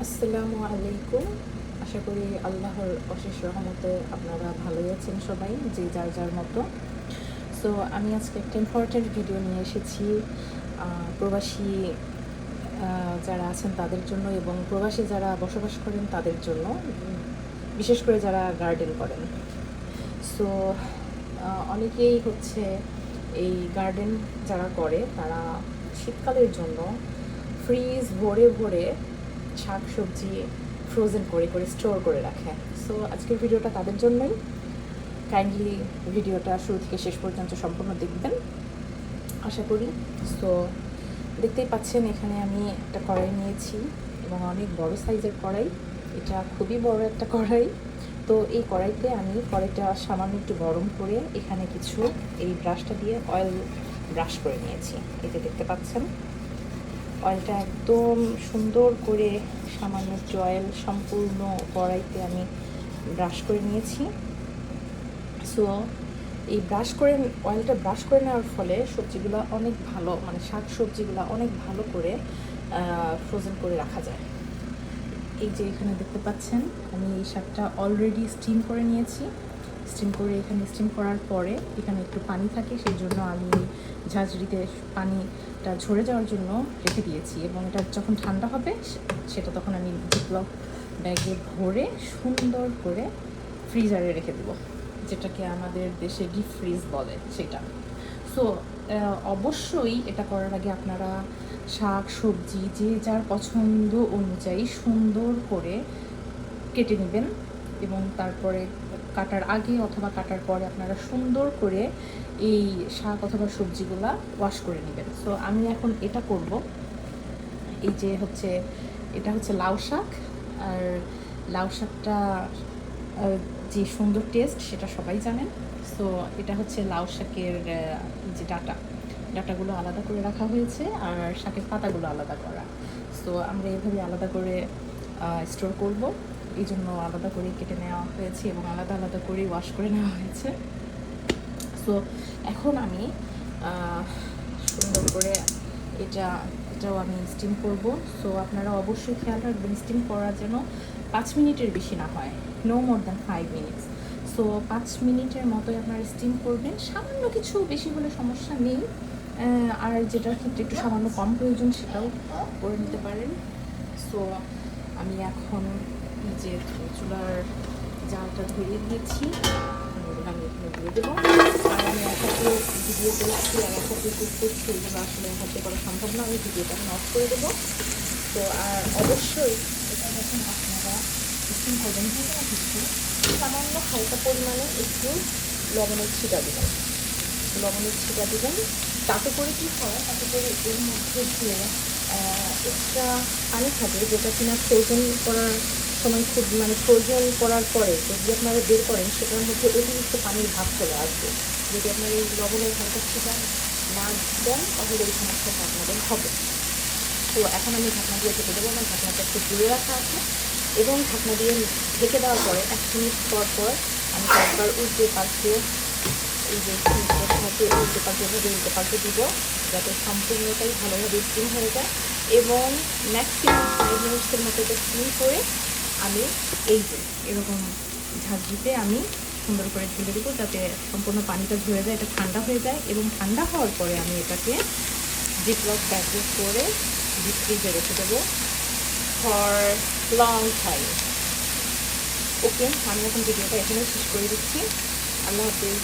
আসসালামু আলাইকুম। আশা করি আল্লাহর অশেষ রহমতে আপনারা ভালোই আছেন সবাই, যে যার যার মতো। সো আমি আজকে একটা ইম্পর্ট্যান্ট ভিডিও নিয়ে এসেছি প্রবাসী যারা আছেন তাদের জন্য এবং প্রবাসী যারা বসবাস করেন তাদের জন্য, বিশেষ করে যারা গার্ডেন করেন। সো অনেকেই হচ্ছে এই গার্ডেন যারা করে তারা শীতকালের জন্য ফ্রিজ ভরে ভরে শাক সবজি ফ্রোজেন করে করে স্টোর করে রাখে। সো আজকের ভিডিওটা তাদের জন্যই। কাইন্ডলি ভিডিওটা শুরু থেকে শেষ পর্যন্ত সম্পূর্ণ দেখবেন আশা করি। সো দেখতেই পাচ্ছেন এখানে আমি একটা কড়াই নিয়েছি এবং অনেক বড় সাইজের কড়াই। এটা খুবই বড় একটা কড়াই। তো এই কড়াইতে আমি কড়াইটা সামান্য একটু গরম করে এখানে কিছু এই ব্রাশটা দিয়ে অয়েল ব্রাশ করে নিয়েছি। এই যে দেখতে পাচ্ছেন অয়েলটা একদম সুন্দর করে সামান্য একটু অয়েল সম্পূর্ণ কড়াইতে আমি ব্রাশ করে নিয়েছি। সো এই অয়েলটা ব্রাশ করে নেওয়ার ফলে সবজিগুলো অনেক ভালো, মানে শাক সবজিগুলো অনেক ভালো করে ফ্রোজেন করে রাখা যায়। এই যে এখানে দেখতে পাচ্ছেন আমি এই শাকটা অলরেডি স্টিম করে নিয়েছি। স্টিম করার পরে এখানে একটু পানি থাকে, সেই জন্য আমি ঝাঁঝরিতে পানিটা ঝরে যাওয়ার জন্য রেখে দিয়েছি এবং এটা যখন ঠান্ডা হবে সেটা তখন আমি জিপলক ব্যাগে ভরে সুন্দর করে ফ্রিজারে রেখে দেবো, যেটাকে আমাদের দেশে ডিপ ফ্রিজ বলে সেটা। সো অবশ্যই এটা করার আগে আপনারা শাক সবজি যে যার পছন্দ অনুযায়ী সুন্দর করে কেটে নেবেন এবং তারপরে কাটার আগে অথবা কাটার পরে আপনারা সুন্দর করে এই শাক অথবা সবজিগুলা ওয়াশ করে নেবেন। সো আমি এখন এটা করব। এই যে এটা হচ্ছে লাউ শাক। আর লাউ শাকটা যে সুন্দর টেস্ট সেটা সবাই জানেন। সো এটা হচ্ছে লাউ শাকের যে ডাটাগুলো আলাদা করে রাখা হয়েছে আর শাকের পাতাগুলো আলাদা করা। সো আমরা এভাবে আলাদা করে স্টোর করব, এই জন্য আলাদা করে কেটে নেওয়া হয়েছে এবং আলাদা আলাদা করে ওয়াশ করে নেওয়া হয়েছে। সো এখন আমি সুন্দর করে এটাও আমি স্টিম করব। সো আপনারা অবশ্যই খেয়াল রাখবেন স্টিম করা যেন 5 মিনিটের বেশি না হয়, no more than 5 minutes. So 5 মিনিটের মতোই আপনারা স্টিম করবেন। সামান্য কিছু বেশি হলে সমস্যা নেই, আর যেটার ক্ষেত্রে একটু সামান্য কম প্রয়োজন সেটাও করে নিতে পারেন। সো আমি এখন যে চুলার জালটা ধরিয়ে দিয়েছি, আমি এখানে দিয়ে দেবো। আর আমি এক হাতে ভিডিও করছি আর এক হাতে কুক করছি, এগুলো আসলে এক হাতে করা সম্ভব না। আমি ভিডিওটা আমি অফ করে দেবো। তো আর অবশ্যই এটা যখন আপনারা স্টিম করবেন যে কোনো কিছু সামান্য হালকা পরিমাণে একটু লবণের ছিটা দেবেন। তাতে করে কী হয়, তাতে করে এর মধ্যে যে এক্সট্রা পানি থাকে যেটা কিনা ফ্রোজেন করার সময় খুব, মানে ফ্রোজেন করার পরে যদি আপনারা বের করেন সেটার মধ্যে অতিরিক্ত পানির ভাব চলে আসবে। যদি আপনারা এই লবণের হালকা ছিটা না দেন তাহলে এই সমস্যাটা আপনাদের হবে। তো এখন আমি ঢাকনা দিয়ে ঢেকে দেবো। আমার ঢাকনাটা একটু দূরে রাখা আছে এবং ঢাকনা দিয়ে ঢেকে দেওয়ার পরে 1 মিনিট পর আমি একবার উল্টে পাল্টে, এই যে উল্টে পাল্টে দিব যাতে সম্পূর্ণটাই ভালোভাবে স্টিম হয়ে যায় এবং ম্যাক্সিমাম 5 মিনিটসের মতো এটা স্টিম করে আমি এই যে এরকম ঝাঁঝরিতে আমি সুন্দর করে ঢেলে দেবো যাতে সম্পূর্ণ পানিটা ঝরে যায়, এটা ঠান্ডা হয়ে যায় এবং ঠান্ডা হওয়ার পরে আমি এটাকে জিপলক ব্যাগে করে ডিপ ফ্রিজে রেখে দেবো ফর লং টাইম। ওকে, আমি এখন ভিডিওটা এখানে শেষ করে দিচ্ছি। আল্লাহ হাফিজ।